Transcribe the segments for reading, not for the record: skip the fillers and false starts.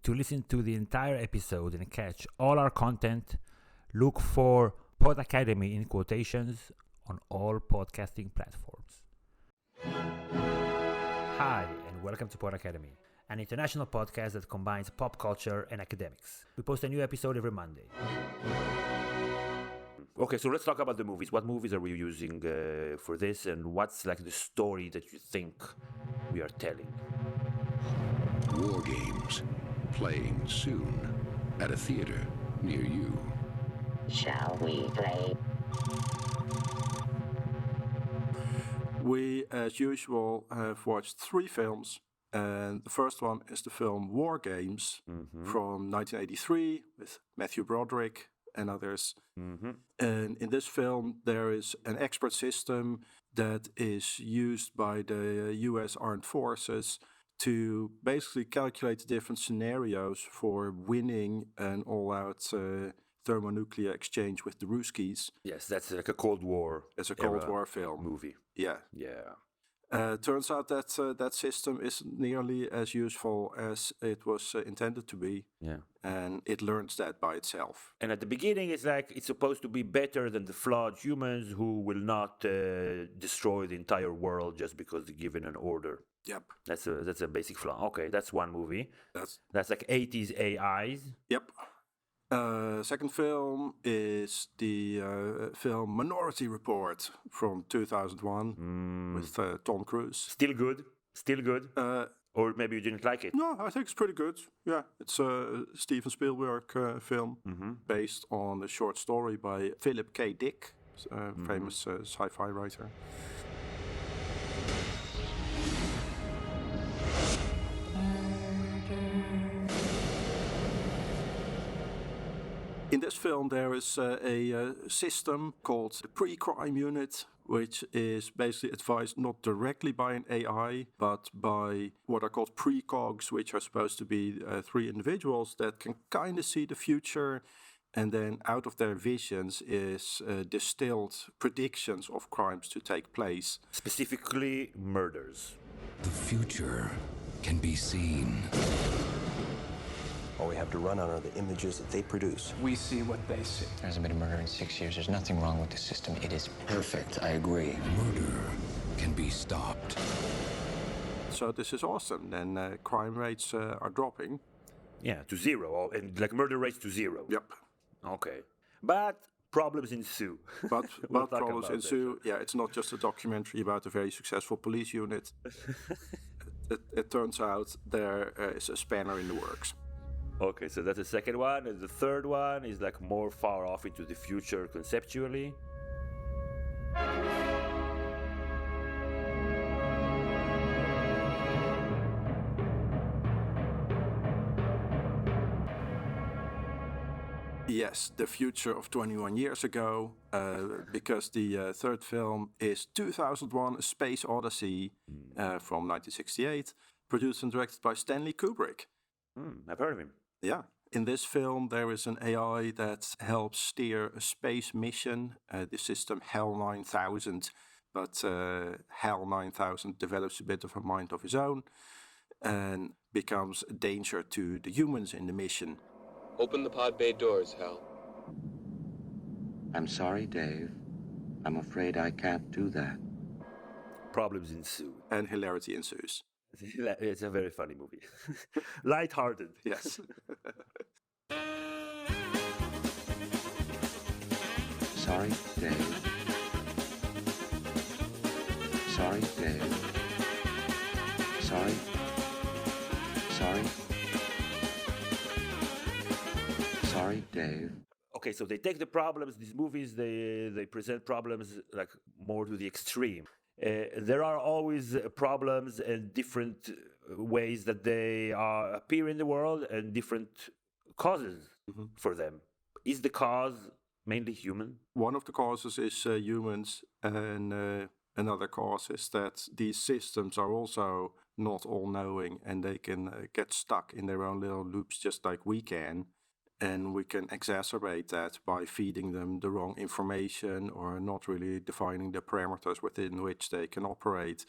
To listen to the entire episode and catch all our content, look for Pod Academy in quotations on all podcasting platforms. Hi, and welcome to Pod Academy, an international podcast that combines pop culture and academics. We post a new episode every Monday. Okay, so let's talk about the movies. What movies are we using for this, and what's like the story that you think we are telling? War games, playing soon at a theater near you. Shall we play? We, as usual, have watched 3 films. And the first one is the film War Games from 1983 with Matthew Broderick and others. And in this film, there is an expert system that is used by the US Armed Forces to basically calculate the different scenarios for winning an all-out thermonuclear exchange with the Ruskies. Yes, that's like a Cold War. It's a Cold War film. Movie. Yeah. Turns out that that system is nearly as useful as it was intended to be. Yeah. And it learns that by itself. And at the beginning, it's like it's supposed to be better than the flawed humans who will not destroy the entire world just because they're given an order. Yep. That's a basic flaw. Okay, that's one movie. That's like 80s AIs. Yep. Second film is the film Minority Report from 2001 with Tom Cruise. Still good. Or maybe you didn't like it. No, I think it's pretty good. Yeah, it's a Steven Spielberg film based on a short story by Philip K. Dick, famous sci-fi writer. In this film, there is a system called the Pre-Crime Unit, which is basically advised not directly by an AI, but by what are called precogs, which are supposed to be 3 individuals that can kind of see the future. And then out of their visions is distilled predictions of crimes to take place. Specifically, murders. The future can be seen. All we have to run on are the images that they produce. We see what they see. There hasn't been a murder in 6 years. There's nothing wrong with the system. It is Perfect, I agree. Murder can be stopped. So this is awesome. Then crime rates are dropping. Yeah, to 0. And like murder rates to 0. Yep. Okay. But problems ensue. But We'll problems ensue. Yeah, it's not just a documentary about a very successful police unit. it turns out there is a spanner in the works. Okay, so that's the second one. And the third one is like more far off into the future conceptually. Yes, the future of 21 years ago, because the third film is 2001: A Space Odyssey from 1968, produced and directed by Stanley Kubrick. I've heard of him. Yeah. In this film, there is an AI that helps steer a space mission, the system HAL 9000. But HAL 9000 develops a bit of a mind of his own and becomes a danger to the humans in the mission. Open the pod bay doors, Hal. I'm sorry, Dave. I'm afraid I can't do that. Problems ensue. And hilarity ensues. It's a very funny movie. Lighthearted. Yes. Sorry, Dave. Sorry, Dave. Sorry. Sorry, Dave. Okay, so they take the problems, these movies, they present problems like more to the extreme. There are always problems and different ways that they appear in the world and different causes for them. Is the cause mainly human? One of the causes is humans, and another cause is that these systems are also not all-knowing, and they can get stuck in their own little loops just like we can. And we can exacerbate that by feeding them the wrong information or not really defining the parameters within which they can operate.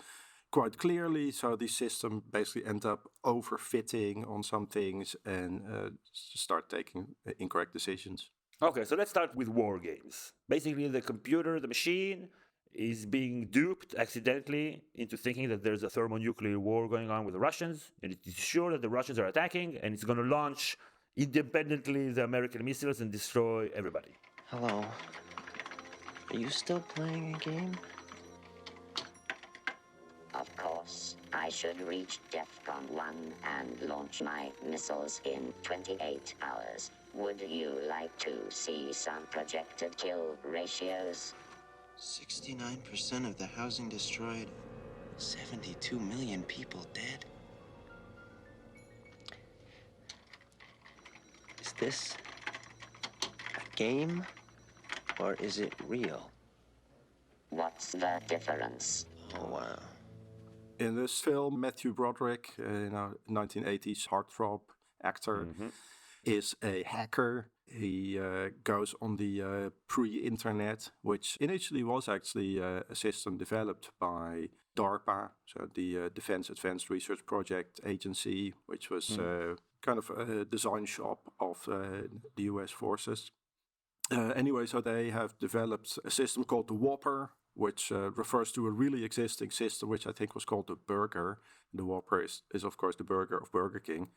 quite clearly. So the system basically end up overfitting on some things and start taking incorrect decisions. Okay, so let's start with war games. Basically, the computer, the machine, is being duped accidentally into thinking that there's a thermonuclear war going on with the Russians, and it is sure that the Russians are attacking, and it's going to launch independently the American missiles and destroy everybody. Hello. Are you still playing a game? Of course, I should reach DEFCON 1 and launch my missiles in 28 hours. Would you like to see some projected kill ratios? 69% of the housing destroyed. 72 million people dead. Is this a game or is it real? What's the difference? Oh, wow. In this film, Matthew Broderick, 1980s heartthrob actor, is a hacker. He goes on the pre-internet, which initially was actually a system developed by DARPA, so the Defense Advanced Research Project Agency, which was kind of a design shop of the US forces. Anyway, so they have developed a system called the Whopper, which refers to a really existing system, which I think was called the Burger. The Whopper is of course, the burger of Burger King.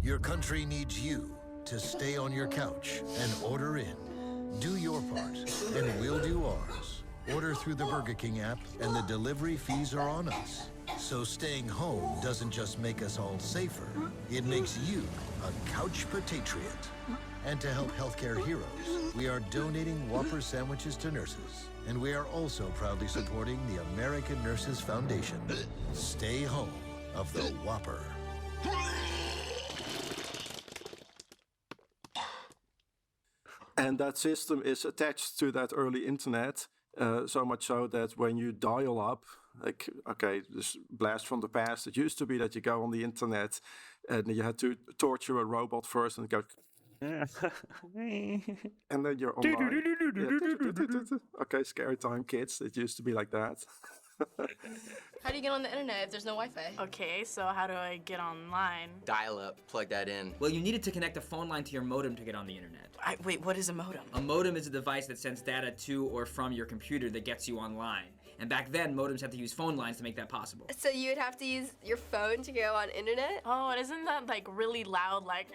Your country needs you to stay on your couch and order in. Do your part, and we'll do ours. Order through the Burger King app, and the delivery fees are on us. So staying home doesn't just make us all safer, it makes you a couch patriot. And to help healthcare heroes, we are donating Whopper sandwiches to nurses. And we are also proudly supporting the American Nurses Foundation. Stay home of the Whopper. And that system is attached to that early internet, so much so that when you dial up, like, okay, this blast from the past, it used to be that you go on the internet and you had to torture a robot first and go... and then you're online. Okay, scary time, kids. It used to be like that. How do you get on the internet if there's no Wi-Fi? Okay, so how do I get online? Dial up, plug that in. Well, you needed to connect a phone line to your modem to get on the internet. Wait, what is a modem? A modem is a device that sends data to or from your computer that gets you online. And back then, modems had to use phone lines to make that possible. So you would have to use your phone to go on internet? Oh, and isn't that like really loud, like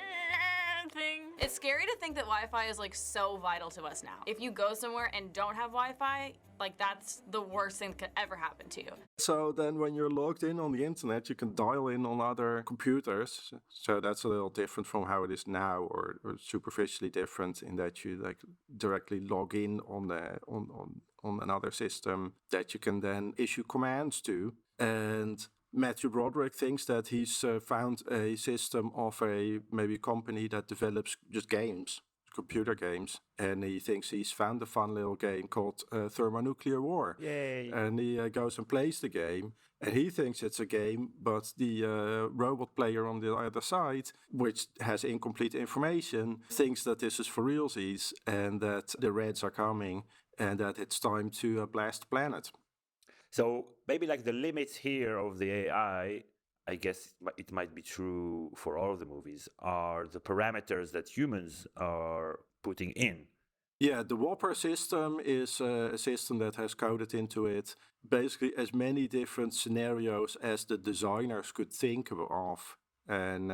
thing? It's scary to think that Wi-Fi is like so vital to us now. If you go somewhere and don't have Wi-Fi, like that's the worst thing that could ever happen to you. So then when you're logged in on the internet, you can dial in on other computers. So that's a little different from how it is now, or superficially different in that you like directly log in on another system that you can then issue commands to. And Matthew Broderick thinks that he's found a system of a maybe company that develops just games, computer games, and he thinks he's found a fun little game called Thermonuclear War. Yay! And he goes and plays the game, and he thinks it's a game, but the robot player on the other side, which has incomplete information, thinks that this is for realsies and that the Reds are coming and that it's time to blast the planet. So maybe like the limits here of the AI, I guess it might be true for all of the movies, are the parameters that humans are putting in. Yeah, the Whopper system is a system that has coded into it basically as many different scenarios as the designers could think of. And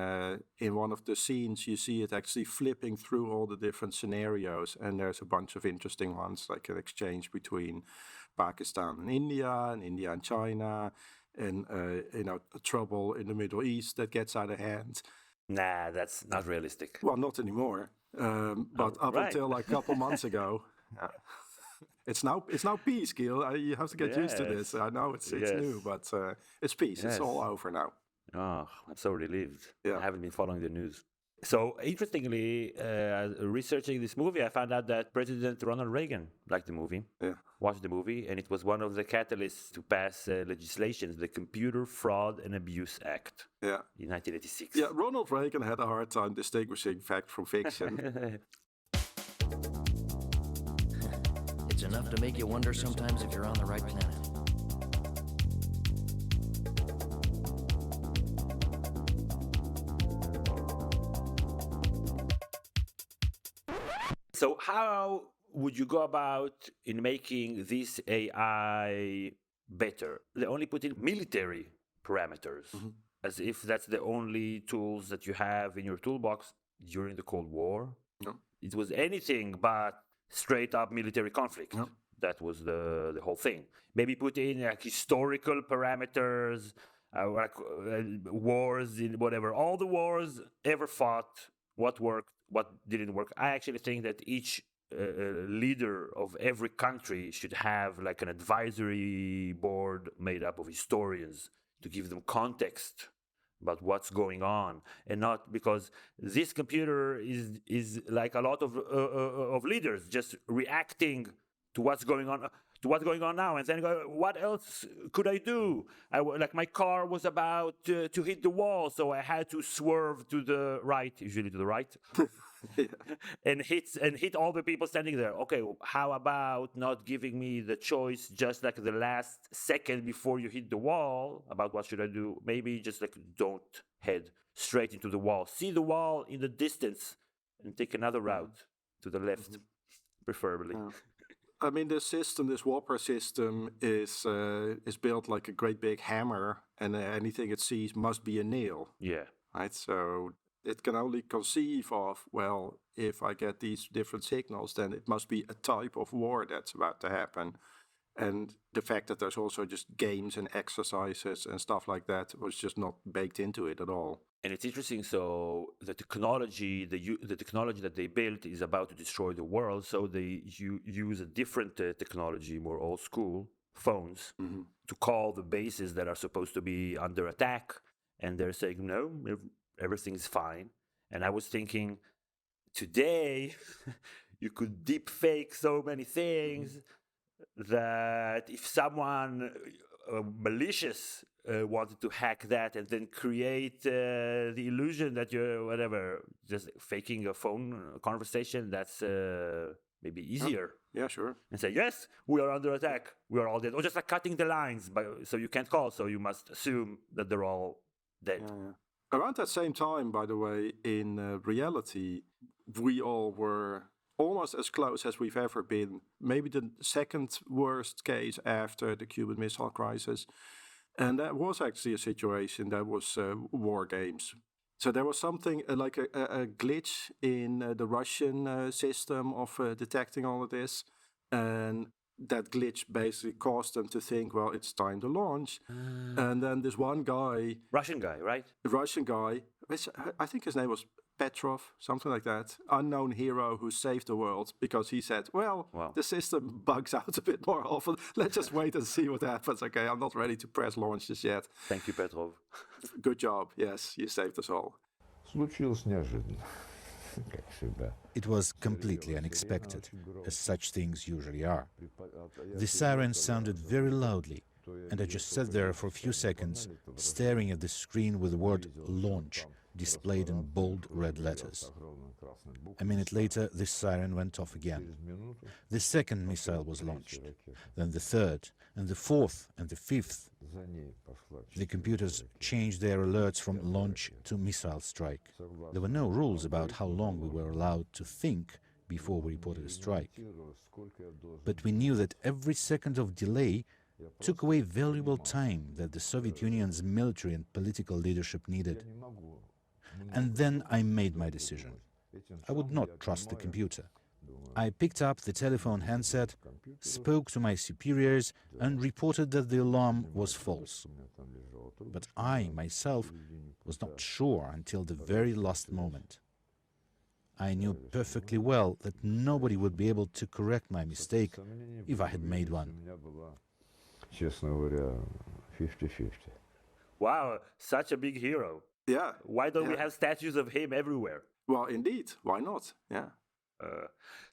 in one of the scenes, you see it actually flipping through all the different scenarios. And there's a bunch of interesting ones, like an exchange between Pakistan and India and China, and trouble in the Middle East that gets out of hand. Nah, that's not realistic. Well, not anymore. But up until like a couple months ago, it's now peace, Gil. You have to get used to this. I know it's new, but it's peace. It's all over now. Oh, I'm so relieved. Yeah. I haven't been following the news. So, interestingly, researching this movie, I found out that President Ronald Reagan liked the movie, watched the movie, and it was one of the catalysts to pass legislation, the Computer Fraud and Abuse Act in 1986. Yeah, Ronald Reagan had a hard time distinguishing fact from fiction. It's enough to make you wonder sometimes if you're on the right planet. So how would you go about in making this AI better? They only put in military parameters, as if that's the only tools that you have in your toolbox during the Cold War. No. It was anything but straight up military conflict. No. That was the whole thing. Maybe put in like historical parameters, wars in whatever. All the wars ever fought, what worked, what didn't work. I actually think that each leader of every country should have like an advisory board made up of historians to give them context about what's going on, and not because this computer is like a lot of leaders just reacting to what's going on now, and then go, what else could I do? Like my car was about to hit the wall, so I had to swerve to the right, usually to the right, and hit all the people standing there. Okay, how about not giving me the choice just like the last second before you hit the wall about what should I do? Maybe just like don't head straight into the wall. See the wall in the distance and take another route to the left, preferably. I mean, this Whopper system is built like a great big hammer, and anything it sees must be a nail. Yeah. Right. So it can only conceive of, well, if I get these different signals, then it must be a type of war that's about to happen. And the fact that there's also just games and exercises and stuff like that was just not baked into it at all. And it's interesting. So the technology that they built is about to destroy the world. So they use a different technology, more old school phones, to call the bases that are supposed to be under attack. And they're saying, no, everything's fine. And I was thinking, today you could deep fake so many things that if someone malicious wanted to hack that and then create the illusion that you're whatever, just faking a phone conversation, that's maybe easier. Yeah, sure. And say, yes, we are under attack, we are all dead. Or just like cutting the lines, so you can't call, so you must assume that they're all dead. Yeah. Around that same time, by the way, in reality, we all were almost as close as we've ever been. Maybe the second worst case after the Cuban Missile Crisis. And that was actually a situation that was war games. So there was something like a glitch in the Russian system of detecting all of this. And that glitch basically caused them to think, well, it's time to launch. And then this one guy... Russian guy, right? Russian guy, which I think his name was Petrov, something like that. Unknown hero who saved the world because he said, well, the system bugs out a bit more often. Let's just wait and see what happens. Okay, I'm not ready to press launch just yet. Thank you, Petrov. Good job. Yes, you saved us all. It was completely unexpected, as such things usually are. The siren sounded very loudly, and I just sat there for a few seconds, staring at the screen with the word launch displayed in bold red letters. A minute later, the siren went off again. The second missile was launched, then the third, and the fourth, and the fifth. The computers changed their alerts from launch to missile strike. There were no rules about how long we were allowed to think before we reported a strike. But we knew that every second of delay took away valuable time that the Soviet Union's military and political leadership needed. And then I made my decision. I would not trust the computer. I picked up the telephone handset, spoke to my superiors, and reported that the alarm was false. But I, myself, was not sure until the very last moment. I knew perfectly well that nobody would be able to correct my mistake if I had made one. Wow, such a big hero. Yeah. Why don't we have statues of him everywhere? Well, indeed. Why not? Yeah.